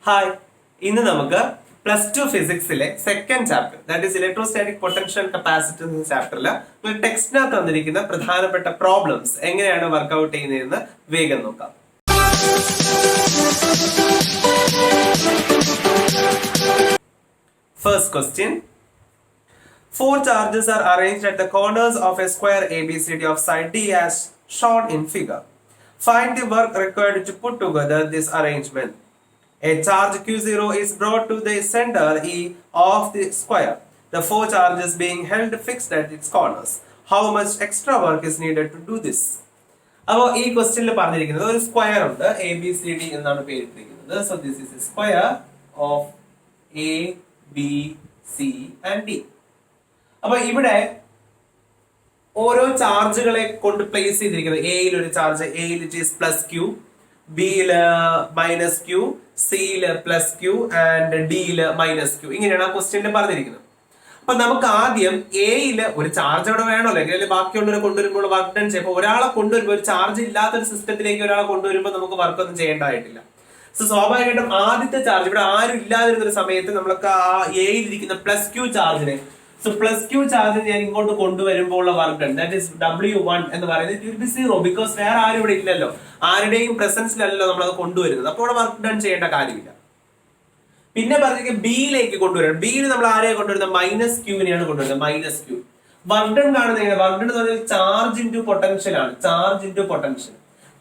Hi, ഇന്ന് നമുക്ക് +2 ഫിസിക്സിലെ second chapter that is electrostatic potential capacity എന്ന ചാപ്റ്ററിൽ ടെക്സ്റ്റിനകത്ത് തന്നിരിക്കുന്ന പ്രധാനപ്പെട്ട പ്രോബ്ലംസ് എങ്ങനെയാണ് വർക്ക്ഔട്ട് ചെയ്യുന്നതെന്ന് വേഗം നോക്കാം. First question. Four charges are arranged at the corners of a square ABCD of side D as shown in figure. Find the work required to put together this arrangement. A charge Q0 is brought to the center E of the square, the four charges being held fixed at its corners. How much extra work is needed to do this? അപ്പോൾ ഈ ക്വസ്റ്റ്യനിൽ പറഞ്ഞിരിക്കുന്നത് ഒരു square ഉണ്ട്, ABCD എന്നാണ് പേരിട്ടിരിക്കുന്നത്. So this is a square of ABC and D. അപ്പൊ ഇവിടെ ഓരോ ചാർജുകളെ കൊണ്ട് പ്ലേസ് ചെയ്തിരിക്കുന്നത്. എയിൽ ഒരു ചാർജ്, എയിൽ ഇറ്റ് ഈസ് +Q, ബിയില് -Q, സിയില് +Q ആൻഡ് ഡിയില് -Q. ഇങ്ങനെയാണ് ആ ക്വസ്റ്റ്യനിൽ പറഞ്ഞിരിക്കുന്നത്. അപ്പൊ നമുക്ക് ആദ്യം എയില് ഒരു ചാർജ് അവിടെ വേണമല്ലോ, അല്ലെങ്കിൽ ബാക്കിയുള്ളവരെ കൊണ്ടുവരുമ്പോൾ വർക്ക് ഡൺ ചെയ്യും. ഒരാളെ കൊണ്ടുവരുമ്പോൾ ഒരു ചാർജ് ഇല്ലാത്തൊരു സിസ്റ്റത്തിലേക്ക് ഒരാളെ കൊണ്ടുവരുമ്പോൾ നമുക്ക് വർക്ക് ഒന്നും ചെയ്യേണ്ടതായിട്ടില്ല. സോ സ്വാഭാവികമായിട്ടും ആദ്യത്തെ ചാർജ് ഇവിടെ ആരും ഇല്ലാതിരുന്ന ഒരു സമയത്ത് നമ്മൾക്ക് ആ എയിലിരിക്കുന്ന +Q ചാർജിനെ, സോ +Q ചാർജ് ഞാൻ ഇങ്ങോട്ട് കൊണ്ടുവരുമ്പോൾ ഉള്ള work done that is W1 എന്ന് പറയുന്നത് ഇറ്റ് വിൽ ബി 0 ബിക്കോസ് വേറെ ആരും ഇവിടെ ഇല്ലല്ലോ, ആരുടെയും പ്രസൻസിലല്ലോ നമ്മൾ അത് കൊണ്ടുവരുന്നത്. അപ്പോൾ ഇവിടെ വർക്ക് ഡൺ ചെയ്യേണ്ട കാര്യമില്ല. പിന്നെ പറഞ്ഞ ബിയിലേക്ക് കൊണ്ടുവരണം. ബിയിൽ നമ്മൾ ആരെയാണ് കൊണ്ടുവരുന്നത്? -Qനെയാണ് കൊണ്ടുവരുന്നത്. -Q വർക്ക് ഡൺ കാണുന്നത്. വർക്ക് ഡൺ എന്ന് പറഞ്ഞാൽ ചാർജ് ഇൻറ്റു പൊട്ടൻഷ്യൽ ആണ്. Charge into potential.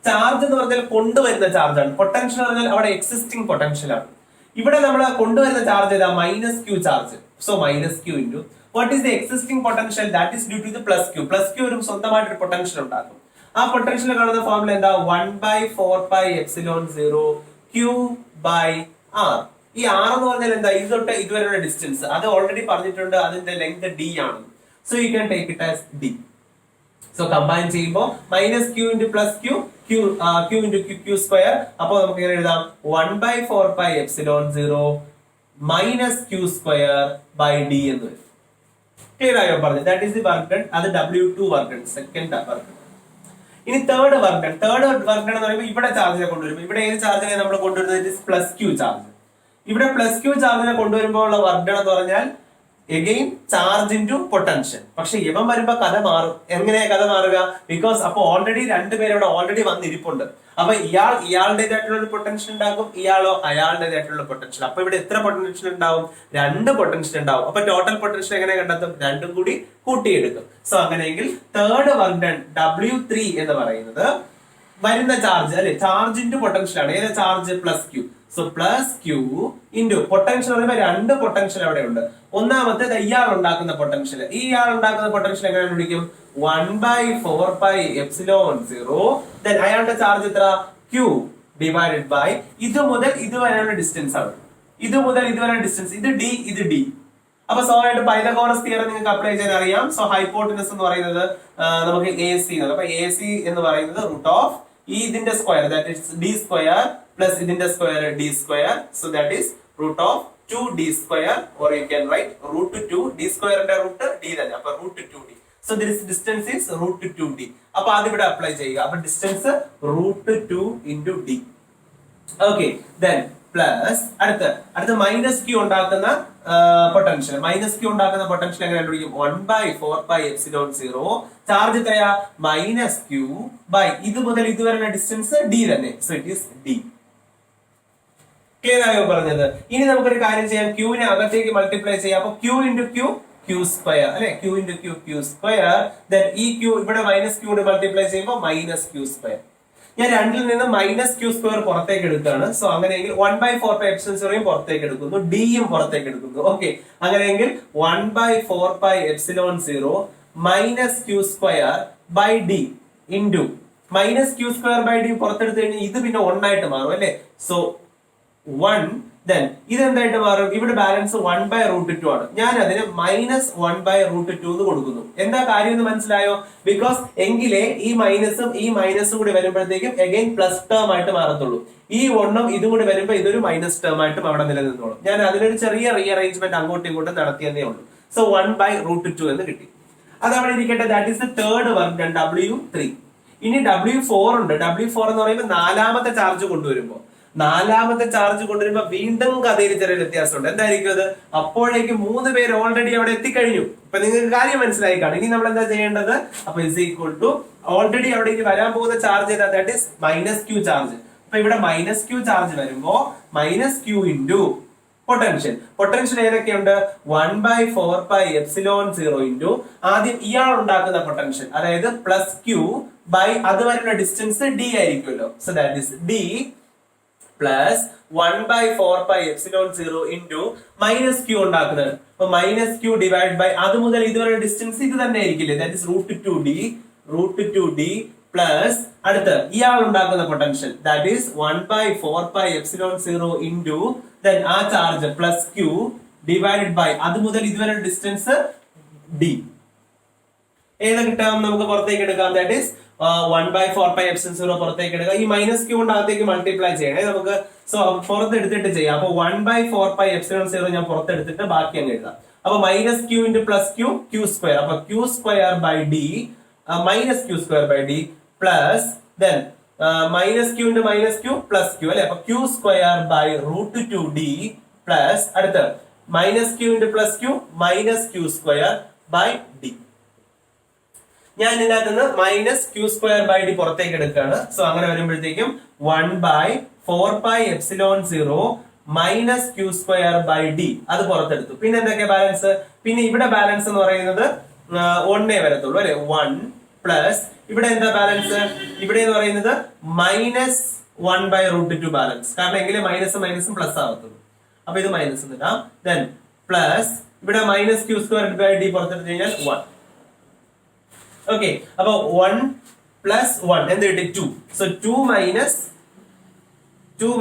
ചാർജ് എന്ന് പറഞ്ഞാൽ കൊണ്ടുവരുന്ന ചാർജ് ആണ്. പൊട്ടൻഷ്യൽ എന്ന് പറഞ്ഞാൽ അവിടെ എക്സിസ്റ്റിംഗ് പൊട്ടൻഷ്യൽ ആണ്. ഇവിടെ നമ്മൾ കൊണ്ടുവരുന്ന ചാർജ് ഏതാ? -Q charge. So -Q into what is the existing potential that is due to the +Q. +Q ഒരു സ്വന്തമായിട്ട് ഒരു പൊട്ടൻഷ്യൽ ഉണ്ടാക്കും. ആ പൊട്ടൻഷ്യൽ കാണുന്ന ഫോർമുല എന്താ? 1/4πε0 Q/r. ഈ r എന്ന് പറഞ്ഞാൽ എന്താ? ഇതൊട്ട് ഇതുവരെയുള്ള ഡിസ്റ്റൻസ്. അത് ഓൾറെഡി പറഞ്ഞിട്ടുണ്ട്, അതിന്റെ ലെങ്ത് d ആണ്. So you can take it as d. So combine ചെയ്യുമ്പോൾ -Q into +Q, Q into Q². അപ്പോൾ നമുക്ക് ഇങ്ങനെ എഴുതാം 1/4πε0 -Q²/d എന്ന് വരും. ക്ലിയർ ആയോ പറഞ്ഞു? That is the work done. അത് W2 work done, second work done. ഇനി third work done. Third work done എന്ന് പറയുമ്പോൾ ഇവിടെ ചാർജിനെ കൊണ്ടുവരുമ്പോൾ, ഇവിടെ ഏത് ചാർജിനെ നമ്മൾ കൊണ്ടുവരുന്നത്? +Q charge. ഇവിടെ +Q ചാർജിനെ കൊണ്ടുവരുമ്പോൾ ഉള്ള വർക്ക് ഡൺ എന്ന് പറഞ്ഞാൽ എഗെയിൻ ചാർജ് ഇൻറ്റു പൊട്ടൻഷ്യൽ. പക്ഷെ ഇവൻ വരുമ്പോ കഥ മാറും. എങ്ങനെയാ കഥ മാറുക? ബിക്കോസ് അപ്പൊ ഓൾറെഡി രണ്ടുപേരും ഇവിടെ ഓൾറെഡി വന്നിരിപ്പുണ്ട്. അപ്പൊ ഇയാളുടേതായിട്ടുള്ള ഒരു പൊട്ടൻഷ്യൽ ഉണ്ടാകും, ഇയാളോ അയാളുടേതായിട്ടുള്ള പൊട്ടൻഷ്യൽ. അപ്പൊ ഇവിടെ എത്ര പൊട്ടൻഷ്യൽ ഉണ്ടാവും? 2 പൊട്ടൻഷ്യൽ ഉണ്ടാവും. അപ്പൊ ടോട്ടൽ പൊട്ടൻഷ്യൽ എങ്ങനെ കണ്ടെത്തും? രണ്ടും കൂടി കൂട്ടിയെടുക്കും. സോ അങ്ങനെയെങ്കിൽ തേർഡ് വർക്ക് ഡൺ W3 എന്ന് പറയുന്നത് വരുന്ന ചാർജ് അല്ലെ, ചാർജ് ഇൻറ്റു പൊട്ടൻഷ്യൽ ആണ്. ഏതാ charge? +Q. So +Q into potential പറയുമ്പോൾ 2 പൊട്ടൻഷ്യൽ അവിടെ ഉണ്ട്. ഒന്നാമത്തേത് ഇയാൾ ഉണ്ടാക്കുന്ന പൊട്ടൻഷ്യൽ. ഈ ഇയാൾ ഉണ്ടാക്കുന്ന പൊട്ടൻഷ്യൽ എങ്ങനെ വിളിക്കും? 1/4πε0. ദെൻ അയാളുടെ ചാർജ് എത്ര? Q ഡിവൈഡഡ് ബൈ ഇത് മുതൽ ഇതുവരെയുള്ള ഡിസ്റ്റൻസ് ആണ്. ഇത് മുതൽ ഇതുവരെ ഡിസ്റ്റൻസ്, ഇത് D, ഇത് D. അപ്പൊ സ്വാഭാവികമായിട്ട് പൈതഗോറസ് തിയറം നിങ്ങൾക്ക് അപ്ലൈ ചെയ്യാൻ അറിയാം. സോ ഹൈപ്പോട്ടനസ് എന്ന് പറയുന്നത് നമുക്ക് AC ആണ്. അപ്പൊ AC എന്ന് പറയുന്നത് റൂട്ട് ഓഫ് ഇതിന്റെ square that is D² plus ഇതിന്റെ square D². So that is root of 2D², or you can write √2. D² ന്റെ റൂട്ട് D തന്നെ. അപ്പൊ √2D. So this distance is √2D. അപ്പൊ അത് ഇവിടെ അപ്ലൈ ചെയ്യുക. അപ്പൊ distance √2 into D. Okay, then plus അടുത്ത -Q ഉണ്ടാക്കുന്ന പൊട്ടൻഷ്യൽ. -Q ഉണ്ടാക്കുന്ന പൊട്ടൻഷ്യൽ എങ്ങനെ കണ്ടുപിടിക്കും? 1/4πε0. ചാർജ് എത്രയാ? -Q ബൈ ഇത് മുതൽ ഇതുവരെയുള്ള ഡിസ്റ്റൻസ് D തന്നെ. So it is D. Clear ആയോ പറഞ്ഞത്? ഇനി നമുക്കൊരു കാര്യം ചെയ്യാം. Qനെ അകത്തേക്ക് മൾട്ടിപ്ലൈ ചെയ്യാം. അപ്പൊ Q ഇൻറ്റു Q² അല്ലെ, Q ഇൻറ്റു Q². ദെൻ ഈ Q ഇവിടെ -Q കൊണ്ട് മൾട്ടിപ്ലൈ ചെയ്യുമ്പോൾ -Q². ഞാൻ രണ്ടിൽ നിന്ന് -Q² പുറത്തേക്ക് എടുക്കുകയാണ്. സോ അങ്ങനെയെങ്കിൽ 1/4πε0 പുറത്തേക്ക് എടുക്കുന്നു, ഡിയും പുറത്തേക്ക് എടുക്കുന്നു. ഓക്കെ, അങ്ങനെയെങ്കിൽ 1/4πε0 -Q²/d ഇൻറ്റു -Q²/d പുറത്തെടുത്ത് കഴിഞ്ഞാൽ ഇത് പിന്നെ 1 ആയിട്ട് മാറും അല്ലെ. സോ 1. ദെൻ ഇതെന്തായിട്ട് മാറും? ഇവിടെ ബാലൻസ് 1/√2 ആണ്. ഞാൻ അതിന് -1/√2 എന്ന് കൊടുക്കുന്നു. എന്താ കാര്യം എന്ന് മനസ്സിലായോ? ബിക്കോസ് എങ്കിലേ ഈ മൈനസും കൂടി വരുമ്പോഴത്തേക്കും എഗൈൻ പ്ലസ് ടേം ആയിട്ട് മാറത്തുള്ളൂ. ഈ 1ഉം ഇതും കൂടി വരുമ്പോൾ ഇതൊരു മൈനസ് ടേം ആയിട്ടും അവിടെ നിലനിന്നോളും. ഞാൻ അതിനൊരു ചെറിയ റീഅറേഞ്ച്മെന്റ് അങ്ങോട്ടും ഇങ്ങോട്ടും നടത്തിയെന്നേ ഉള്ളൂ. സോ 1/√2 എന്ന് കിട്ടി. അത് അവിടെ ഇരിക്കട്ടെ. That is the third work W3. ഇനി W4 ഉണ്ട്. W4 എന്ന് പറയുമ്പോൾ നാലാമത്തെ ചാർജ് കൊണ്ടുവരുമ്പോൾ നാലാമത്തെ ചാർജ് കൊണ്ടുവരുമ്പോ വീണ്ടും കഥയിൽ ചെറിയ വ്യത്യാസമുണ്ട്. എന്തായിരിക്കും അത്? അപ്പോഴേക്കും 3 പേര് ഓൾറെഡി അവിടെ എത്തിക്കഴിഞ്ഞു. ഇപ്പൊ നിങ്ങൾക്ക് കാര്യം മനസ്സിലായി കാണും. ഇനി നമ്മൾ എന്താ ചെയ്യേണ്ടത്? അപ്പൊ ഇസ് ഈക്വൽ ടു ഓൾറെഡി അവിടെ ഇനി വരാൻ പോകുന്ന ചാർജ് ഏതാ? That is -q charge. അപ്പൊ ഇവിടെ -q ചാർജ് വരുമ്പോ -q ഇൻറ്റു പൊട്ടൻഷ്യൽ ഏതൊക്കെയുണ്ട്? 1/4πε0 ഇൻറ്റു ആദ്യം ഇയാൾ ഉണ്ടാക്കുന്ന പൊട്ടൻഷ്യൽ, അതായത് +q ബൈ അത് വരുന്ന ഡിസ്റ്റൻസ് d ആയിരിക്കുമല്ലോ. So that is d plus 1/4πε0 into -q ഉണ്ടാക്കുന്നത്. അപ്പൊ -q ഡിവൈഡ് ബൈ അത് മുതൽ ഇതുവരെ ഡിസ്റ്റൻസ് ഇത് തന്നെ ആയിരിക്കില്ലേ? ദാറ്റ് ഈസ് √2d പ്ലസ് അടുത്ത് ഇയാൾ ഉണ്ടാക്കുന്ന potential, that is 1/4πε0 into then ആ ചാർജ് +q ഡിവൈഡഡ് ബൈ അത് മുതൽ ഇതുവരെ ഡിസ്റ്റൻസ് d. ഏത് കിട്ടാം? നമുക്ക് പുറത്തേക്ക് എടുക്കാം. ദാറ്റ് ഈസ് 1/4πε0 പുറത്തേക്ക് എടുക്കാം. ഈ -q കൊണ്ട് അകത്തേക്ക് മൾട്ടിപ്ലൈ ചെയ്യണേ നമുക്ക്. സോ പുറത്തെടുത്തിട്ട് ചെയ്യാം. അപ്പൊ 1/4πε0 ഞാൻ പുറത്തെടുത്തിട്ട് ബാക്കി അങ്ങ് എഴുതാം. അപ്പൊ -q ഇൻറ്റു +q q². അപ്പൊ q² by d -q² by d plus then -q into -q +q അല്ലെ. അപ്പൊ q² ബൈ √2d പ്ലസ് അടുത്ത് -q into +q -q² by d. ഞാൻ ഇതിനകത്ത് നിന്ന് -q² ബൈ d പുറത്തേക്ക് എടുക്കുകയാണ്. സോ അങ്ങനെ വരുമ്പോഴത്തേക്കും 1/4πε0 -q² ബൈ d അത് പുറത്തെടുത്തു. പിന്നെ എന്തൊക്കെ ബാലൻസ്? പിന്നെ ഇവിടെ ബാലൻസ് എന്ന് പറയുന്നത് 1 വരത്തുള്ളൂ അല്ലെ. 1 പ്ലസ് ഇവിടെ എന്താ ബാലൻസ്? ഇവിടെ എന്ന് പറയുന്നത് -1/√2 ബാലൻസ്. കാരണം എങ്കിലും മൈനസും പ്ലസ് ആവത്തുള്ളൂ. അപ്പൊ ഇത് മൈനസ് ഇടാം. ദെൻ പ്ലസ് ഇവിടെ -q² ബൈ d പുറത്തെടുത്ത് കഴിഞ്ഞാൽ 1. ഓക്കെ, അപ്പൊ 1 പ്ലസ് 1 എന്ത് കിട്ടി? 2. സോ 2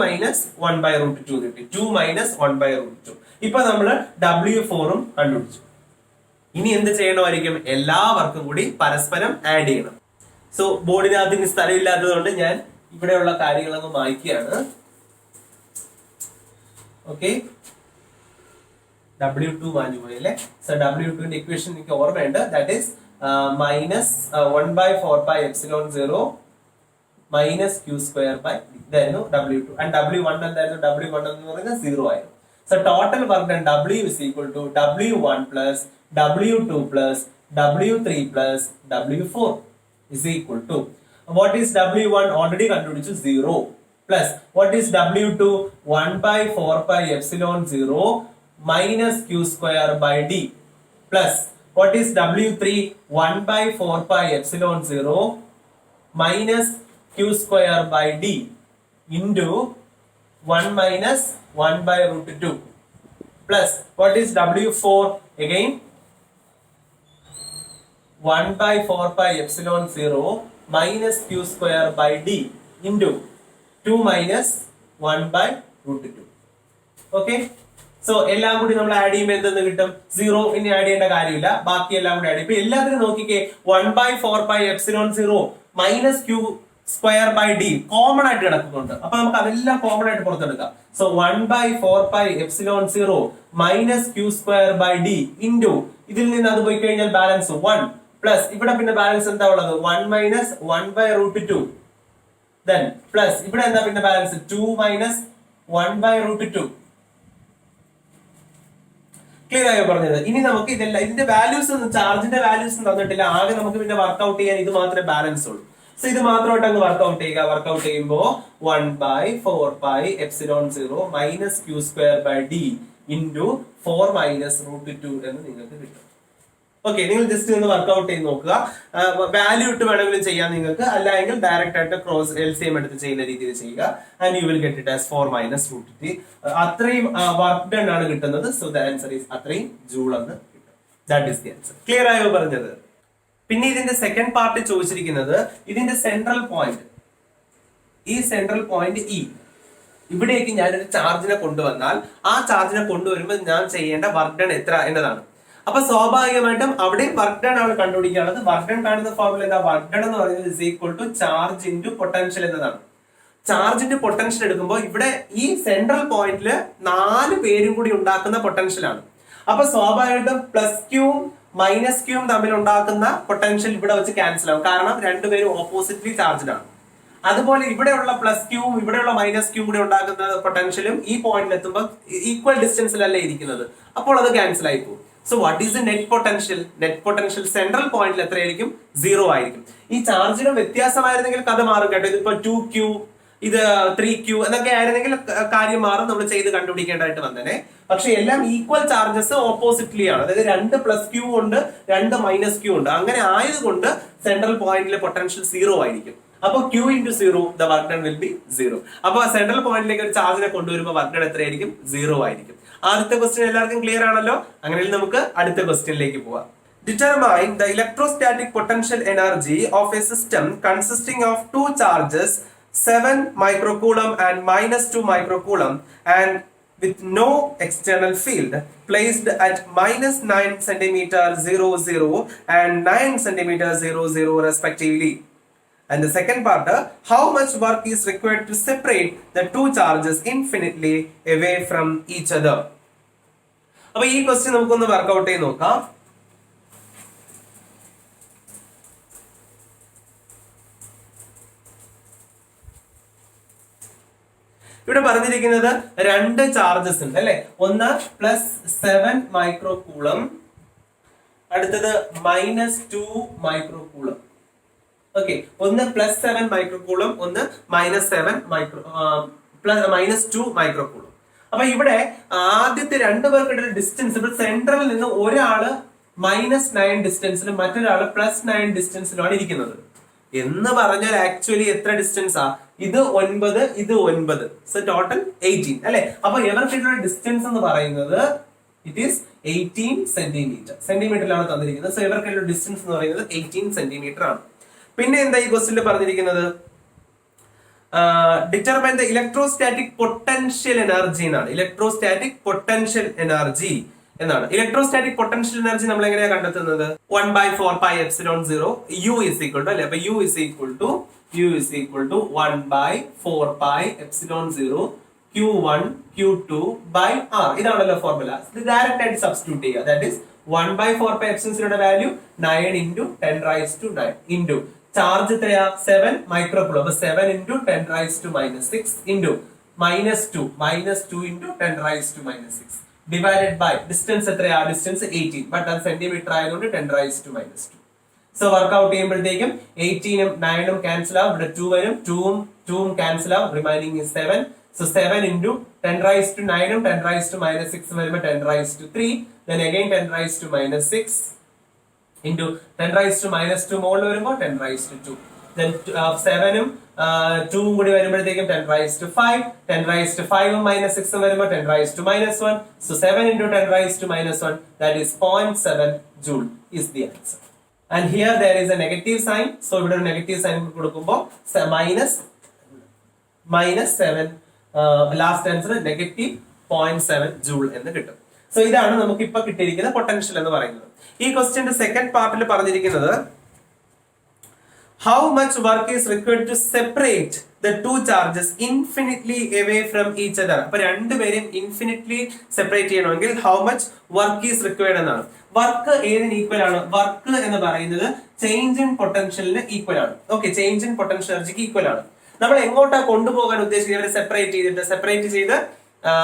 മൈനസ് 1/√2 കിട്ടി. 2 മൈനസ് 1/√2. ഇപ്പൊ നമ്മള് W4 കണ്ടുപിടിച്ചു. ഇനി എന്ത് ചെയ്യണമായിരിക്കും? എല്ലാവർക്കും കൂടി പരസ്പരം ആഡ് ചെയ്യണം. സോ ബോർഡിനകത്ത് ഇനി സ്ഥലമില്ലാത്തതുകൊണ്ട് ഞാൻ ഇവിടെയുള്ള കാര്യങ്ങളൊന്ന് മായ്ക്കുകയാണ്. ഓക്കെ, W2 മാഞ്ഞു പോയി അല്ലെ. സോ W2ന്റെ ഇക്വേഷൻ എനിക്ക് ഓർമ്മയുണ്ട്. ദാറ്റ് ഈസ് -1/4πε0 -q² ബൈ ഇതായിരുന്നു W2. ആൻഡ് W1 എന്തായിരുന്നു? W1 എന്ന് പറയുന്നത് 0 ആയിരുന്നു. So total work done W is equal to W1 plus W2 plus W3 plus W4 is equal to what is W1? Already കണ്ടുപിടിച്ചു 0 plus what is W2? 1/4πε0 -q² by d plus what is W3? 1/4πε0 -q² by d into 1 minus 1/√2 plus what is W4? Again 1/4πε0 minus q² by d into 2 minus 1/√2. Okay, so എല്ലാം കൂടി നമ്മൾ add ചെയ്യുമ്പോൾ എന്തെന്ന് കിട്ടും? 0. ഇനി add ചെയ്യേണ്ട കാര്യമില്ല, ബാക്കി എല്ലാം കൂടി ആഡ് ചെയ്യും. ഇപ്പൊ എല്ലാത്തിനും നോക്കിക്കേ, 1/4πε0 minus q² by d common ആയിട്ട് കിടക്കുന്നുണ്ട്. അപ്പൊ നമുക്ക് അതെല്ലാം കോമൺ ആയിട്ട് പുറത്തെടുക്കാം. So 1/4πε0 minus q² by d into ഇതിൽ നിന്ന് അത് പോയി കഴിഞ്ഞാൽ ബാലൻസ് 1 പ്ലസ് ഇവിടെ പിന്നെ ബാലൻസ് എന്താ ഉള്ളത്? 1 minus 1/√2 then പ്ലസ് ഇവിടെ എന്താ പിന്നെ ബാലൻസ്? 2 minus 1/√2. ക്ലിയർ ആയോ പറഞ്ഞത്? ഇനി നമുക്ക് ഇതെല്ലാം ഇതിന്റെ വാല്യൂസ് ചാർജിന്റെ വാല്യൂസ് തന്നിട്ടില്ല. ആകെ നമുക്ക് പിന്നെ വർക്ക്ഔട്ട് ചെയ്യാൻ ഇത് മാത്രമേ ബാലൻസ് ഉള്ളൂ. സോ ഇത് മാത്രമായിട്ട് അങ്ങ് വർക്ക്ഔട്ട് ചെയ്യുക. വർക്ക്ഔട്ട് ചെയ്യുമ്പോൾ 1/4πε0 minus q² by d into 4 minus √2 എന്ന് നിങ്ങൾക്ക് കിട്ടും. ഓക്കെ, നിങ്ങൾ ജസ്റ്റ് ഒന്ന് വർക്ക്ഔട്ട് ചെയ്ത് നോക്കുക. വാല്യൂ ഇട്ട് വേണമെങ്കിലും ചെയ്യാൻ നിങ്ങൾക്ക്, അല്ലെങ്കിൽ ഡയറക്റ്റ് ആയിട്ട് ക്രോസ് LCM എടുത്ത് ചെയ്യുന്ന രീതിയിൽ ചെയ്യുക. And you will get it as 4 minus √3. അത്രയും വർക്ക് ഡൺ ആണ് കിട്ടുന്നത്. സോ ദ ആൻസർ ഈസ് അത്രയും ജൂൾ എന്ന് കിട്ടും. That is the answer. Clear ആയോ പറഞ്ഞത്? പിന്നെ ഇതിന്റെ സെക്കൻഡ് പാർട്ട് ചോദിച്ചിരിക്കുന്നത് ഇതിന്റെ സെൻട്രൽ പോയിന്റ്, ഈ സെൻട്രൽ പോയിന്റ് E, ഇവിടേക്ക് ഞാനൊരു ചാർജിനെ കൊണ്ടുവന്നാൽ ആ ചാർജിനെ കൊണ്ടുവരുമ്പോൾ ഞാൻ ചെയ്യേണ്ട വർക്ക് ഡൺ എത്ര എന്നതാണ്. അപ്പൊ സ്വാഭാവികമായിട്ടും അവിടെ വർക്ക് ഡൺ ആണ് കണ്ടുപിടിക്കാനുള്ളത്. വർക്ക് ഡൺ കാണുന്ന ഫോർമുല എന്താ? വർക്ക് ഡൺ എന്ന് പറയുന്നത് is equal to charge into potential എന്നതാണ്. ചാർജിന്റെ പൊട്ടൻഷ്യൽ എടുക്കുമ്പോൾ ഇവിടെ ഈ സെൻട്രൽ പോയിന്റിൽ 4 പേരും കൂടി ഉണ്ടാക്കുന്ന പൊട്ടൻഷ്യൽ ആണ്. അപ്പൊ സ്വാഭാവികമായിട്ടും +q -q തമ്മിൽ ഉണ്ടാക്കുന്ന പൊട്ടൻഷ്യൽ ഇവിടെ വെച്ച് ക്യാൻസൽ ആവും. കാരണം രണ്ടുപേരും ഓപ്പോസിറ്റ്ലി ചാർജ്ഡ് ആണ്. അതുപോലെ ഇവിടെയുള്ള പ്ലസ് ക്യൂവും ഇവിടെയുള്ള മൈനസ് ക്യൂവും കൂടെ ഉണ്ടാക്കുന്ന പൊട്ടൻഷ്യലും ഈ പോയിന്റിൽ എത്തുമ്പോൾ ഈക്വൽ ഡിസ്റ്റൻസിലല്ലേ ഇരിക്കുന്നത്, അപ്പോൾ അത് ക്യാൻസൽ ആയി പോകും. So what is the net potential? Net potential central പോയിന്റിൽ എത്രയായിരിക്കും? 0 ആയിരിക്കും. ഈ ചാർജിന് വ്യത്യാസമായിരുന്നെങ്കിൽ കഥ മാറും കേട്ടോ. ഇതിപ്പോ 2Q, ഇത് 3Q എന്നൊക്കെ ആയിരുന്നെങ്കിൽ കാര്യം മാറും, നമ്മൾ ചെയ്ത് കണ്ടുപിടിക്കേണ്ടതായിട്ട് വന്നേനെ. പക്ഷെ എല്ലാം ഈക്വൽ ചാർജസ് ഓപ്പോസിറ്റ്ലി ആണ്. അതായത് 2 പ്ലസ് ക്യൂ ഉണ്ട്, 2 മൈനസ് ക്യൂ ഉണ്ട്. അങ്ങനെ ആയതുകൊണ്ട് സെൻട്രൽ പോയിന്റിലെ പൊട്ടൻഷ്യൽ 0 ആയിരിക്കും. അപ്പൊ Q into 0 the work done will be 0. അപ്പൊ സെൻട്രൽ പോയിന്റിലേക്ക് ഒരു ചാർജിനെ കൊണ്ടുവരുമ്പോൾ വർക്ക് ഡൺ എത്രയായിരിക്കും? 0 ആയിരിക്കും. ആദ്യത്തെ ക്വസ്റ്റ്യൻ എല്ലാവർക്കും ക്ലിയർ ആണല്ലോ. അങ്ങനെ നമുക്ക് അടുത്ത ക്വസ്റ്റ്യനിലേക്ക് പോവാം. Determine the electrostatic potential energy of a system consisting of two charges 7 microcoulomb and -2 microcoulomb and with no external field placed at -9 centimeter 00 and 9 centimeter 00 respectively. And the second part, how much work is required to separate the two charges infinitely away from each other? അപ്പോൾ ഈ question നമുക്കൊന്ന് workout ചെയ്ത് നോക്കാം. ഇവിടെ പറഞ്ഞിരിക്കുന്നത് 2 charges ഉണ്ട് അല്ലെ. ഒന്ന് +7 മൈക്രോകൂളം, അടുത്തത് -2 മൈക്രോകൂളം. ഓക്കെ, ഒന്ന് +7 മൈക്രോകൂളം, ഒന്ന് -2 മൈക്രോകൂളം. അപ്പൊ ഇവിടെ ആദ്യത്തെ 2 പേർക്കിടയിൽ ഡിസ്റ്റൻസ്, ഇപ്പോൾ സെൻട്രലിൽ നിന്ന് ഒരാള് -9 ഡിസ്റ്റൻസിലും മറ്റൊരാള് +9 ഡിസ്റ്റൻസിലുമാണ് ഇരിക്കുന്നത് എന്ന് പറഞ്ഞാൽ ആക്ച്വലി എത്ര ഡിസ്റ്റൻസാ? ഇത് 9, ഇത് 9, സോ ടോട്ടൽ 18 അല്ലെ. അപ്പൊ ഇവർക്കിട്ടുള്ള ഡിസ്റ്റൻസ് എന്ന് പറയുന്നത് ഇറ്റ് ഈസ് 18 സെന്റിമീറ്റർ. സെന്റിമീറ്ററിലാണ് തന്നിരിക്കുന്നത്. സോ ഇവർക്കുള്ള ഡിസ്റ്റൻസ് എന്ന് പറയുന്നത് 18 സെന്റിമീറ്റർ ആണ്. പിന്നെ എന്താ ഈ ക്വസ്റ്റ്യനിൽ പറഞ്ഞിരിക്കുന്നത്? Determine the electrostatic potential energy എന്നാണ്. ഇലക്ട്രോസ്റ്റാറ്റിക് പൊട്ടൻഷ്യൽ എനർജി എന്നാണ്. ഇലക്ട്രോസ്റ്റാറ്റിക് പൊട്ടൻഷ്യൽ എനർജി നമ്മൾ എങ്ങനെയാണ് കണ്ടെത്തുന്നത്? 1/4πε0 U is equal to അല്ലെ. അപ്പൊ U is equal to 1/4πε0 Q1 Q2 by R. ഇതാണല്ലോ ഫോർമുല. ഇത് ഡയറക്റ്റ് ആയിട്ട് സബ്സ്റ്റിറ്റ്യൂട്ട് ചെയ്യുക. ദാറ്റ് ഈസ് 1/4πε0 യുടെ വാല്യൂ 9 × 10⁻⁹ ഇൻറ്റു ചാർജ് എത്രയാ? 7 മൈക്രോകൂളം. അപ്പൊ 7 × 10⁻⁻6 ഇൻറ്റു -2 × 10⁻⁻6 ഡിവൈഡഡ് ബൈ ഡിസ്റ്റൻസ് എത്രയാ? ഡിസ്റ്റൻസ് 18, ബട്ട് അത് സെന്റിമീറ്റർ ആയതുകൊണ്ട് 10⁻². സോ വർക്ക്ഔട്ട് ചെയ്യുമ്പോഴത്തേക്കും 18ഉം 9ഉം ക്യാൻസൽ ആവും. ഇവിടെ 2 വരും, 2ഉം ക്യാൻസൽ ആവും. റിമൈനിങ് 7. സോ 7 × 10⁻⁹ഉം 10⁻⁻6 വരുമ്പോൾ 10⁻3, then again 10⁻⁻6 into 10⁻⁻2 മുകളിൽ വരുമ്പോൾ 10⁻2. then 7ഉം 2ഉം കൂടി വരുമ്പോഴത്തേക്കും 10⁻5, 10⁻5ഉം -6ഉം വരുമ്പോൾ 10⁻⁻1. so 7 × 10⁻⁻1, that is 0.7 joule is the answer. And here there is a negative sign. so ഇവിടെ ഒരു നെഗറ്റീവ് സൈൻ കൊടുക്കുമ്പോൾ -7, ലാസ്റ്റ് ആൻസർ -0.7 ജൂൾ എന്ന് കിട്ടും. സോ ഇതാണ് നമുക്ക് ഇപ്പൊ കിട്ടിയിരിക്കുന്ന പൊട്ടൻഷ്യൽ എന്ന് പറയുന്നത്. ഈ ക്വസ്റ്റ്യന്റെ സെക്കൻഡ് പാർട്ടിൽ പറഞ്ഞിരിക്കുന്നത് how much work is required to separate the two charges infinitely away from each other. അപ്പൊ രണ്ടുപേരും ഇൻഫിനിറ്റ്ലി സെപ്പറേറ്റ് ചെയ്യണമെങ്കിൽ how much work is required എന്നാണ്. വർക്ക് ഏതിന് ഈക്വൽ ആണ്? വർക്ക് എന്ന് പറയുന്നത് ചേഞ്ച് ഇൻ പൊട്ടൻഷ്യലിന് ഈക്വൽ ആണ്. ഓക്കെ, ചേഞ്ച് ഇൻ പൊട്ടൻഷ്യൽ എനർജിക്ക് ഈക്വൽ ആണ്. നമ്മൾ എങ്ങോട്ടാ കൊണ്ടുപോകാൻ ഉദ്ദേശിക്കുന്നത്? അവരെ സെപ്പറേറ്റ് ചെയ്ത്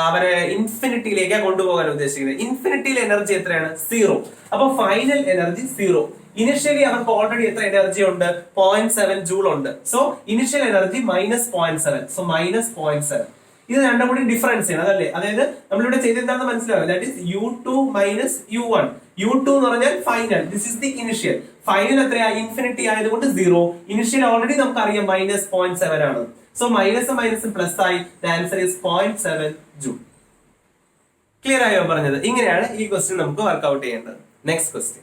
അവരെ ഇൻഫിനിറ്റിയിലേക്കാണ് കൊണ്ടുപോകാൻ ഉദ്ദേശിക്കുന്നത്. ഇൻഫിനിറ്റിയിൽ എനർജി എത്രയാണ്? 0. അപ്പൊ ഫൈനൽ എനർജി 0. ഇനിഷ്യലി അവർക്ക് ഓൾറെഡി എത്ര എനർജി ഉണ്ട്? 0.7 ജൂൾ ഉണ്ട്. So initial energy -0.7. സോ -0.7. ഇത് രണ്ടും കൂടി ഡിഫറൻസ് ചെയ്യണം അതല്ലേ. അതായത് നമ്മളിവിടെ ചെയ്തെന്താണെന്ന് മനസ്സിലാവും. That is U2 - U1. U2 എന്ന് പറഞ്ഞാൽ final, this is the initial. Final എത്രയാ? ഇൻഫിനിറ്റി ആയതുകൊണ്ട് 0. ഇനിഷ്യൽ ഓൾറെഡി നമുക്ക് അറിയാം -0.7 ആണ്. സോ മൈനസും പ്ലസ് ആയി. The answer is 0.7 joule. Clear ആയോ പറഞ്ഞത്? ഇങ്ങനെയാണ് ഈ ക്വസ്റ്റ്യൻ നമുക്ക് വർക്ക്ഔട്ട് ചെയ്യേണ്ടത്. Next question.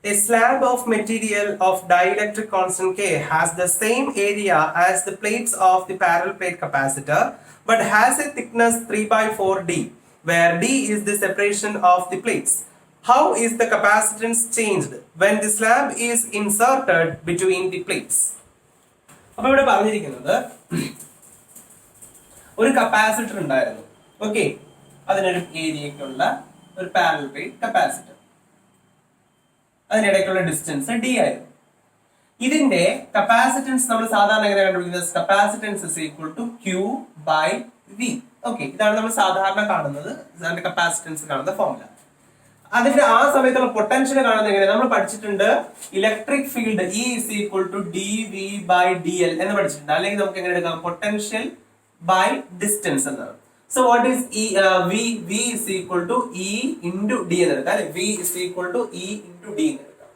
A slab of material of dielectric constant K has the same area as the plates of the parallel plate capacitor but has a thickness 3/4 D, where D is the separation of the plates. How is the capacitance changed when the slab is inserted between the plates? അപ്പോൾ ഇവിടെ പറഞ്ഞിരിക്കുന്നത് ഒരു capacitor ഉണ്ടായിരുന്നു. Okay, അതിനൊരു ഏരിയക്കുള്ള ഒരു parallel plate capacitor, അതിനിടയ്ക്കുള്ള distance D ആയിരുന്നു. ഇതിന്റെ കപ്പാസിറ്റൻസ് നമ്മൾ സാധാരണ എങ്ങനെ കണ്ടുപിടിക്കുന്നത്? Capacitance is equal to Q by V. Okay, ഇതാണ് നമ്മൾ സാധാരണ കാണുന്നത്, അതിന്റെ കപ്പാസിറ്റൻസ് കാണുന്ന ഫോർമുല. അതിന്റെ ആ സമയത്തുള്ള പൊട്ടൻഷ്യൽ കാണുന്നത് എങ്ങനെ? നമ്മൾ പഠിച്ചിട്ടുണ്ട് electric field E is equal to D V by D L എന്ന് പഠിച്ചിട്ടുണ്ട്. അല്ലെങ്കിൽ നമുക്ക് എങ്ങനെ എടുക്കാം? പൊട്ടൻഷ്യൽ ബൈ ഡിസ്റ്റൻസ് എന്നാണ്. So what is E? V V is equal to E into D എന്ന് എടുക്കാം അല്ലെ? V is equal to E into D എന്ന് എടുക്കാം.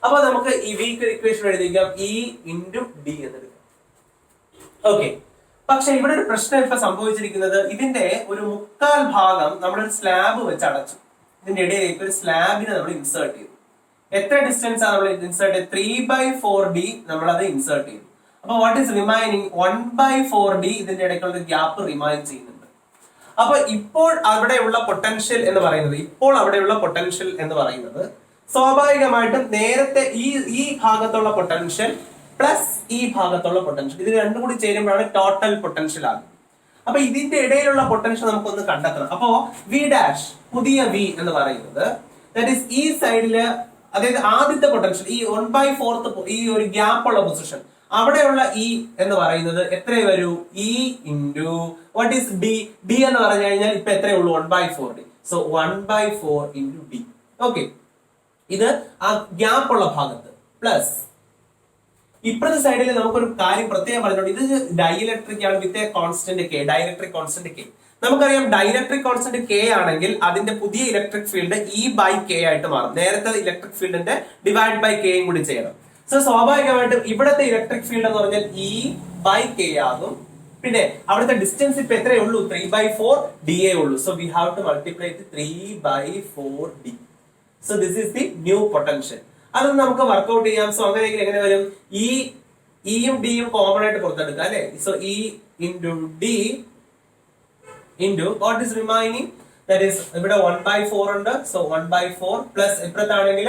അപ്പൊ നമുക്ക് ഈ വിക്ക് ഇക്വേഷൻ എഴുതിക്കാം ഇ ഇൻറ്റു ഡി എന്ന് എടുക്കാം. ഓക്കെ, പക്ഷെ ഇവിടെ ഒരു പ്രശ്നം ഇപ്പൊ സംഭവിച്ചിരിക്കുന്നത്, ഇതിന്റെ ഒരു മുക്കാൽ ഭാഗം നമ്മളൊരു സ്ലാബ് വെച്ച് അടച്ചു. ഇതിന്റെ ഇടയിലേക്ക് ഒരു സ്ലാബിനെ നമ്മൾ ഇൻസേർട്ട് ചെയ്തു. എത്ര ഡിസ്റ്റൻസ് ആണ് നമ്മൾ ഇൻസേർട്ട് ചെയ്ത്? 3/4d നമ്മൾ അത് ഇൻസേർട്ട് ചെയ്തു. അപ്പൊ വാട്ട് ഈസ് റിമൈനിങ്? 1/4d ഇതിന്റെ ഇടയ്ക്കുള്ള ഗ്യാപ്പ് റിമൈൻ ചെയ്യുന്നുണ്ട്. അപ്പൊ ഇപ്പോൾ അവിടെയുള്ള പൊട്ടൻഷ്യൽ എന്ന് പറയുന്നത് സ്വാഭാവികമായിട്ടും നേരത്തെ ഈ ഭാഗത്തുള്ള പൊട്ടൻഷ്യൽ പ്ലസ് ഈ ഭാഗത്തുള്ള പൊട്ടൻഷ്യൽ, ഇത് രണ്ടും കൂടി ചേരുമ്പോഴാണ് ടോട്ടൽ പൊട്ടൻഷ്യൽ ആകുന്നത്. അപ്പൊ ഇതിന്റെ ഇടയിലുള്ള പൊട്ടൻഷ്യൽ നമുക്കൊന്ന് കണ്ടെത്തണം. അപ്പോ വി ഡാഷ്, പുതിയ വി എന്ന് പറയുന്നത് ദാറ്റ് ഈസ് ഈ സൈഡില്, അതായത് ആദ്യത്തെ പൊട്ടൻഷ്യൽ ഈ 1/4 ഈ ഒരു ഗ്യാപ്പ് ഉള്ള പൊസിഷൻ, അവിടെയുള്ള ഇ എന്ന് പറയുന്നത് എത്ര വരൂ? E into what is D? D എന്ന് പറഞ്ഞു കഴിഞ്ഞാൽ ഇപ്പൊ എത്രയേ ഉള്ളൂ? 1/4d. So 1/4 into D. Okay, ഇത് ആ ഗ്യാപ്പ് ഉള്ള ഭാഗത്ത് പ്ലസ് ഇപ്പുറത്തെ സൈഡിൽ നമുക്കൊരു കാര്യം പ്രത്യേകം പറഞ്ഞോണ്ട്, ഇത് ഡൈഇലക്ട്രിക് ആണ് with a constant K, dielectric constant K. നമുക്കറിയാം ഡൈഇലക്ട്രിക് കോൺസ്റ്റന്റ് കെ ആണെങ്കിൽ അതിന്റെ പുതിയ electric field E by K ആയിട്ട് മാറും. നേരത്തെ ഇലക്ട്രിക് ഫീൽഡിന്റെ ഡിവൈഡ് ബൈ കെയും കൂടി ചെയ്യണം. സോ സ്വാഭാവികമായിട്ടും ഇവിടത്തെ ഇലക്ട്രിക് ഫീൽഡ് എന്ന് പറഞ്ഞാൽ ഇ ബൈ കെ ആകും. പിന്നെ അവിടുത്തെ ഡിസ്റ്റൻസ് ഇപ്പൊ എത്രയേ ഉള്ളൂ? 3/4d ഉള്ളൂ. So we have to multiply 3/4d. So this is the new potential. അത് നമുക്ക് വർക്ക്ഔട്ട് ചെയ്യാം. സോ അങ്ങനെയെങ്കിൽ എങ്ങനെ വരും? ഇയും ഡിയും കോമൺ ആയിട്ട് പുറത്തെടുക്കാം അല്ലെ? So E into D into what is remaining? That is ഇവിടെ 1/4 ഉണ്ട്. സോ 1/4 പ്ലസ് ഇപ്പുറത്താണെങ്കിൽ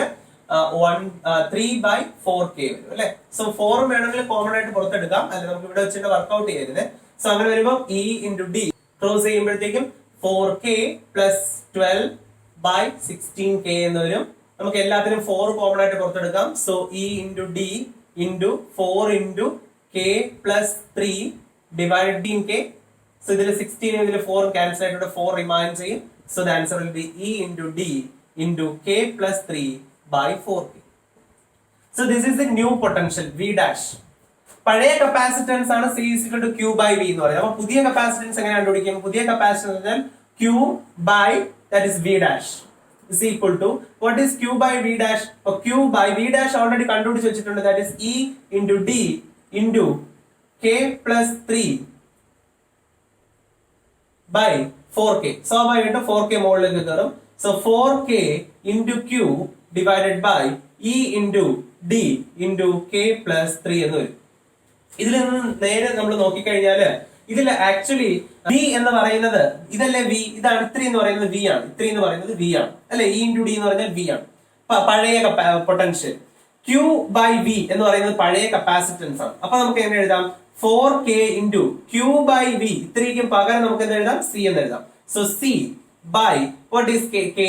3/4k വരും അല്ലെ? സോ 4 വേണമെങ്കിൽ കോമൺ ആയിട്ട് പുറത്തെടുക്കാം, അല്ലെ നമുക്ക് ഇവിടെ വെച്ചിട്ട് വർക്ക്ഔട്ട് ചെയ്യരുത്. സോ അങ്ങനെ വരുമ്പോൾ ഇ ഇൻറ്റു ഡി ക്ലോസ് ചെയ്യുമ്പോഴത്തേക്കും 4k പ്ലസ് 12/16k എന്ന് വരും. നമുക്ക് എല്ലാത്തിനും 4 കോമൺ ആയിട്ട് പുറത്തെടുക്കാം. So E into D into 4 into K plus 3 divide in K. So ഇതിൽ 16 ഇതിൽ 4 ക്യാൻസൽ ആയിട്ട് 4 റിമൈൻ ചെയ്യും. So the answer will be E into D into K plus 3/4k. So this is the new potential V dash. പഴയ capacitance ആണ് C is equal to Q by V എന്ന് പറയുന്നത്. അപ്പൊ പുതിയ കപ്പാസിറ്റൻസ് എങ്ങനെ കണ്ടുപിടിക്കും? പുതിയ കപ്പാസിറ്റൻസ് എന്നാൽ Q by that is V dash is equal to what is q by v dash? q by v dash already കണ്ടുപിടിച്ച് വെച്ചിട്ടുണ്ട്. that is e into d into k plus 3 by 4k. സ്വാഭാവികമായിട്ടും 4k മുകളിലേക്ക് കയറും. so 4k into q divided by e into d into k plus 3 എന്ന് വരും. ഇതിൽ നിന്ന് നേരെ നമ്മൾ നോക്കിക്കഴിഞ്ഞാല് ഇതിൽ ആക്ച്വലി വി എന്ന് പറയുന്നത് ഇതല്ലേ വി, ഇതാണ് 3 എന്ന് പറയുന്നത് വി ആണ്, 3 എന്ന് പറയുന്നത് വി ആണ് അല്ലെ? ഇ ഇൻറ്റു ഡി എന്ന് പറഞ്ഞാൽ വി ആണ്, പഴയ പൊട്ടൻഷ്യൽ. ക്യൂ ബൈ വി എന്ന് പറയുന്നത് പഴയ കപ്പാസിറ്റൻസ് ആണ്. അപ്പൊ നമുക്ക് എങ്ങനെ എഴുതാം? 4k into Q by V, ഇത്രയ്ക്കും പകരം നമുക്ക് എന്ത് എഴുതാം? സി എന്ന് എഴുതാം. So C by what is k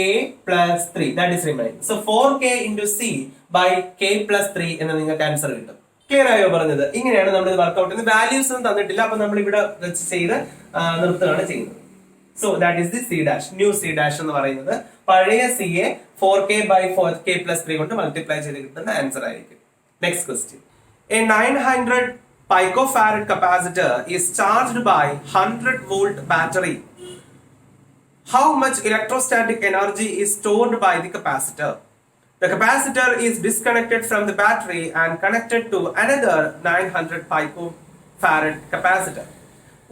plus 3 that is remain. So 4k into C by k plus 3 എന്ന് നിങ്ങൾക്ക് ആൻസർ കിട്ടും. ക്ലിയർ ആയോ പറഞ്ഞത്? ഇങ്ങനെയാണ് നമ്മൾ ഇത് വർക്ക്ഔട്ട് ചെയ്യുന്നത്. വാല്യൂസ് ഒന്നും തന്നിട്ടില്ല, അപ്പൊ നമ്മൾ ഇവിടെ വെച്ച് ചെയ്ത് നിർത്തുകയാണ് ചെയ്യുന്നത്. So that is the C dash. New C dash എന്ന് പറയുന്നത് പഴയ സി യെ 4k by 4k plus 3 കൊണ്ട് മൾട്ടിപ്ലൈ ചെയ്ത് കിട്ടുന്ന ആൻസർ ആയിരിക്കും. Next question. A 900 picofarad capacitor is charged by 100 volt battery. How much electrostatic energy is stored by the capacitor? The capacitor is disconnected from the battery and connected to another 900 picofarad capacitor.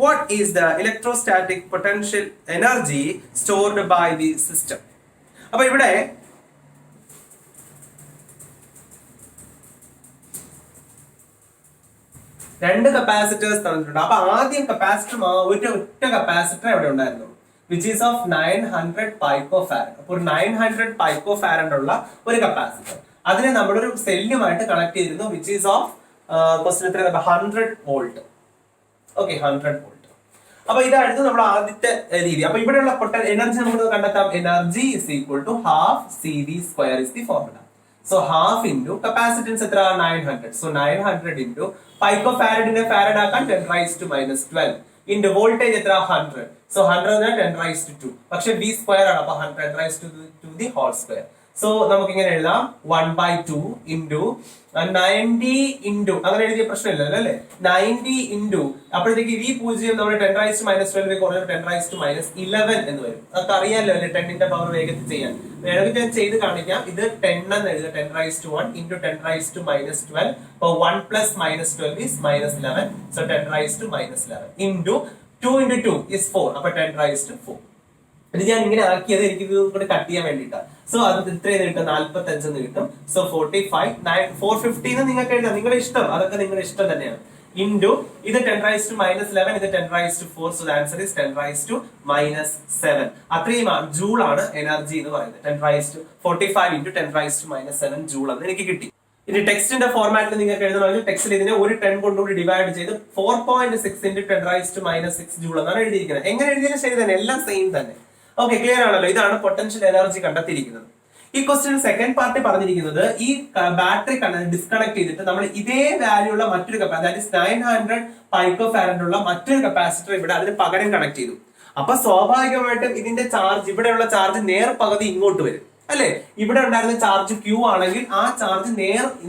What is the electrostatic potential energy stored by the system? അപ്പോൾ ഇവിടെ രണ്ട് capacitors തന്നിട്ടുണ്ട്. അപ്പൊ ആദ്യം capacitor ഒറ്റ capacitor എവിടെ ഉണ്ടായിരുന്നു, which is of 900 picofarad. അപ്പോൾ 900 picofarad ഉള്ള ഒരു കപ്പാസിറ്റർ, അതിനെ നമ്മളൊരു സെല്ലുമായിട്ട് കണക്ട് ചെയ്തിരുന്നു, which is of question 100 volt. Okay, 100 volt. അപ്പൊ ഇതായിരുന്നു നമ്മുടെ ആദ്യത്തെ രീതി. അപ്പൊ ഇവിടെയുള്ള എനർജി നമുക്ക് കണ്ടെത്താം. Energy is equal to half CV square is the formula. So half into capacitance എത്ര 900. സോ 900 ഇൻറ്റു പൈക്കോ ഫാരഡിനെ ഫാരഡ് ആക്കാൻ 10⁻⁻12 ഇൻറ്റു വോൾട്ടേജ് എത്ര 100. സോ 100 10⁻². പക്ഷെ v സ്ക്വയർ ആണ്, അപ്പൊ 10⁻². സോ നമുക്ക് ഇങ്ങനെ എഴുതാം 1/2 ഇൻറ്റു 90 ഇൻറ്റു അങ്ങനെ എഴുതിയ പ്രശ്നമില്ലല്ലോ അല്ലെ. 90 ഇൻറ്റു അപ്പോഴത്തേക്ക് v 0 നമ്മുടെ 10⁻⁻12 കുറഞ്ഞ 10⁻11 എന്ന് വരും. അതൊക്കെ അറിയാലോ അല്ലെ, 10ന്റെ പവർ വേഗത്തിൽ ചെയ്യാൻ. വേണമെങ്കിൽ ഞാൻ ചെയ്ത് കാണിക്കാം. ഇത് 10 എന്ന് എഴുതുക, 10⁻1 ഇൻറ്റു 10⁻12. അപ്പോൾ 1 + -12 is -11. So 10⁻11 into 2 × 2 is 4. അപ്പൊ 10⁻4. ഇത് ഞാൻ ഇങ്ങനെ ആക്കിയത് എനിക്ക് ഇത് കൂടെ കട്ട് ചെയ്യാൻ വേണ്ടിയിട്ടാണ്. സോ അത് ഇത്രയും കിട്ടും 45 എന്ന് കിട്ടും. സോ 45 450 എന്ന് നിങ്ങൾക്ക് എഴുതാം, നിങ്ങളുടെ ഇഷ്ടം, അതൊക്കെ നിങ്ങളുടെ ഇഷ്ടം തന്നെയാണ്. ഇൻറ്റു ഇത് 10⁻11, ഇത് 10⁻4. So answer is 10⁻−7. അത്രയുമാണ് ജൂൾ ആണ് എനർജി എന്ന് പറയുന്നത്. 10⁻45 ഇൻറ്റു 10⁻−7 ജൂൾ എന്ന് എനിക്ക് കിട്ടി. ഇനി ടെക്സ്റ്റിന്റെ ഫോർമാറ്റിൽ നിങ്ങൾക്ക് എഴുതണമെങ്കിൽ ടെക്സ്റ്റിൽ ഇതിനെ ഒരു 10 കൊണ്ടുകൂടി ഡിവൈഡ് ചെയ്ത് 4.6 ഇൻറ്റു 10⁻6 ജൂൾ എന്നാണ് എഴുതിയിരിക്കുന്നത്. എങ്ങനെ എഴുതിയാലും ശരി തന്നെ, എല്ലാം സെയിം തന്നെ. ഓക്കെ, ക്ലിയർ ആണല്ലോ. ഇതാണ് പൊട്ടൻഷ്യൽ എനർജി കണ്ടെത്തിയിരിക്കുന്നത്. ഈ ക്വസ്റ്റ്യൻ സെക്കൻഡ് പാർട്ട് പറഞ്ഞിരിക്കുന്നത് ഈ ബാറ്ററി ഡിസ്കണക്ട് ചെയ്തിട്ട് നമ്മൾ ഇതേ വാല്യൂ ഉള്ള മറ്റൊരു കപ്പാസിറ്റർ 900 പൈക്കോ ഫാരഡ് ഉള്ള മറ്റൊരു കപ്പാസിറ്റർ ഇവിടെ അതിന് പകരം കണക്ട് ചെയ്തു. അപ്പൊ സ്വാഭാവികമായിട്ടും ഇതിന്റെ ചാർജ്, ഇവിടെയുള്ള ചാർജ് നേർ പകുതി ഇങ്ങോട്ട് വരും അല്ലെ. ഇവിടെ ഉണ്ടായിരുന്ന ചാർജ് Q ആണെങ്കിൽ ആ ചാർജ്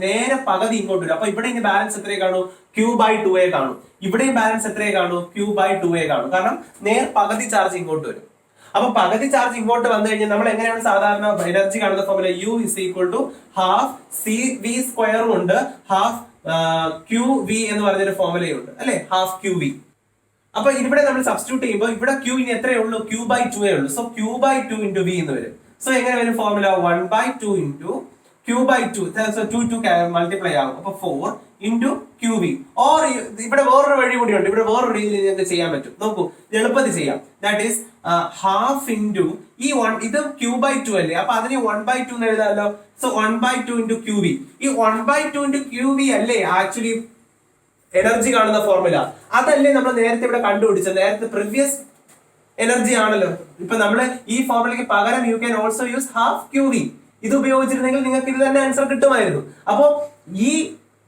നേരെ പകുതി ഇങ്ങോട്ട് വരും. അപ്പൊ ഇവിടെ ഇനി ബാലൻസ് എത്രയെ കാണൂ? Q/2a കാണും. ഇവിടെയും ബാലൻസ് എത്രയെ കാണൂ? Q/2a കാണും. കാരണം നേർ പകുതി ചാർജ് ഇങ്ങോട്ട് വരും. അപ്പൊ പകുതി ചാർജ് ഇങ്ങോട്ട് വന്നു കഴിഞ്ഞാൽ നമ്മൾ എങ്ങനെയാണ് സാധാരണ എനർജി കാണുന്ന ഫോർമുല? U = ½ CV² ഉണ്ട്, ½ QV എന്ന് പറഞ്ഞൊരു ഫോർമുലയുണ്ട് അല്ലെ, ½ QV. അപ്പൊ ഇവിടെ നമ്മൾ സബ്സ്റ്റിറ്റ്യൂട്ട് ചെയ്യുമ്പോൾ ഇവിടെ Q ഇനി എത്രയേ ഉള്ളൂ? Q/2 ഉള്ളൂ. സോ Q/2 × V എന്ന് വരും. സോ എങ്ങനെ വരും formula? 1/2 into Q/2. So 2 multiply ആകും. അപ്പൊ 4 ഇൻറ്റു QV. ഓർ ഇവിടെ വേറൊരു വഴി കൂടിയുണ്ട്, ഇവിടെ വേറൊരു രീതിയിൽ നിങ്ങൾക്ക് ചെയ്യാൻ പറ്റും. നോക്കൂ, എളുപ്പത്തിൽ ചെയ്യാം. ദാറ്റ് ഈസ് ½ ഇൻറ്റു ഈ 1, ഇത് Q/2 അല്ലേ, അപ്പൊ അതിന് 1/2 എന്ന് എഴുതാമല്ലോ. So 1/2 into QV. ഈ 1/2 ഇൻറ്റു QV അല്ലേ ആക്ച്വലി എനർജി കാണുന്ന ഫോർമുല? അതല്ലേ നമ്മൾ നേരത്തെ ഇവിടെ കണ്ടുപിടിച്ചത്? നേരത്തെ പ്രീവിയസ് എനർജി ആണല്ലോ. ഇപ്പൊ നമ്മള് ഈ ഫോർമുലയ്ക്ക് പകരം you can also use ½ QV. ഇത് ഉപയോഗിച്ചിരുന്നെങ്കിൽ നിങ്ങൾക്ക് ഇത് തന്നെ ആൻസർ കിട്ടുമായിരുന്നു. അപ്പോ ഈ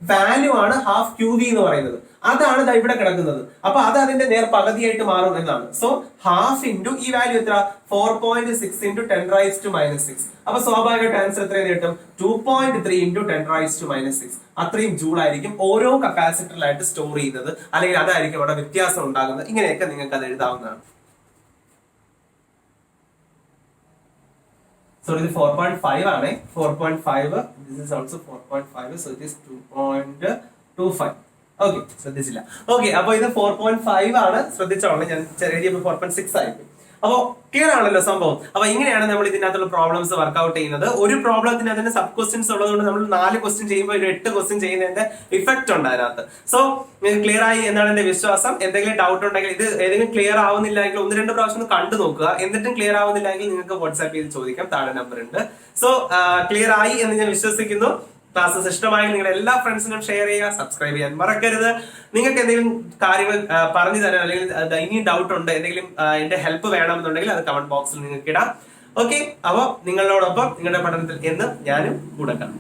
വാല്യൂ ആണ് ½ QV എന്ന് പറയുന്നത്. അതാണ് ഇവിടെ കിടക്കുന്നത്. അപ്പൊ അത് അതിന്റെ നേർ പകുതിയായിട്ട് മാറും എന്നാണ്. സോ ½ ഇൻറ്റു ഈ വാല്യൂ എത്ര? 4.6 ഇൻറ്റു 10⁻⁻6. അപ്പൊ സ്വാഭാവികമായിട്ട് ആൻസർ എത്ര കിട്ടും? 2.3 ഇൻറ്റു 10⁻⁻6. അത്രയും ജൂൾ ആയിരിക്കും ഓരോ കപ്പാസിറ്ററിലായിട്ട് സ്റ്റോർ ചെയ്യുന്നത്, അല്ലെങ്കിൽ അതായിരിക്കും അവിടെ വ്യത്യാസം ഉണ്ടാകുന്നത്. ഇങ്ങനെയൊക്കെ നിങ്ങൾക്ക് അത് എഴുതാവുന്നതാണ്. So ഇത് 4.5 ആണ്. 4.5. This is also 4.5. So it is 2.25. Okay, ശ്രദ്ധിച്ചില്ല. ഓക്കെ, അപ്പൊ ഇത് 4.5 ആണ്. ശ്രദ്ധിച്ചോളൂ, ഞാൻ ചെറിയ 4.6 ആയിരിക്കും. അപ്പോ ക്ലിയർ ആണല്ലോ സംഭവം. അപ്പൊ ഇങ്ങനെയാണ് നമ്മൾ ഇതിനകത്തുള്ള പ്രോബ്ലംസ് വർക്ക്ഔട്ട് ചെയ്യുന്നത്. ഒരു പ്രോബ്ലത്തിന് അതിന് സബ് ക്വസ്റ്റ്യൻസ് ഉള്ളതുകൊണ്ട് നമ്മൾ 4 ക്വസ്റ്റ്യൻ ചെയ്യുമ്പോൾ ഒരു 8 ക്വസ്റ്റ്യൻ ചെയ്യുന്നതിന്റെ ഇഫക്റ്റ് ഉണ്ട് അതിനകത്ത്. സോ ക്ലിയർ ആയി എന്നാണ് എന്റെ വിശ്വാസം. എന്തെങ്കിലും ഡൗട്ട് ഉണ്ടെങ്കിൽ, ഇത് ഏതെങ്കിലും ക്ലിയർ ആവുന്നില്ലെങ്കിൽ 1-2 പ്രാവശ്യം ഒന്ന് കണ്ടു നോക്കുക. എന്നിട്ടും ക്ലിയർ ആവുന്നില്ലെങ്കിൽ നിങ്ങൾക്ക് വാട്സ്ആപ്പ് ചെയ്ത് ചോദിക്കാം, താഴെ നമ്പർ ഉണ്ട്. സോ ക്ലിയർ ആയി എന്ന് ഞാൻ വിശ്വസിക്കുന്നു. ക്ലാസ്സസ് ഇഷ്ടമായി നിങ്ങളുടെ എല്ലാ ഫ്രണ്ട്സിനും ഷെയർ ചെയ്യുക, സബ്സ്ക്രൈബ് ചെയ്യാൻ മറക്കരുത്. നിങ്ങൾക്ക് എന്തെങ്കിലും കാര്യങ്ങൾ പറഞ്ഞു തരാൻ, അല്ലെങ്കിൽ ഇനിയും ഡൗട്ട് ഉണ്ട്, എന്തെങ്കിലും എന്റെ ഹെൽപ്പ് വേണമെന്നുണ്ടെങ്കിൽ അത് കമന്റ് ബോക്സിൽ നിങ്ങൾക്ക് ഇടാം. ഓക്കെ, അപ്പൊ നിങ്ങളോടൊപ്പം നിങ്ങളുടെ പഠനത്തിൽ എന്ന് ഞാനും കൂടെ കാണാം.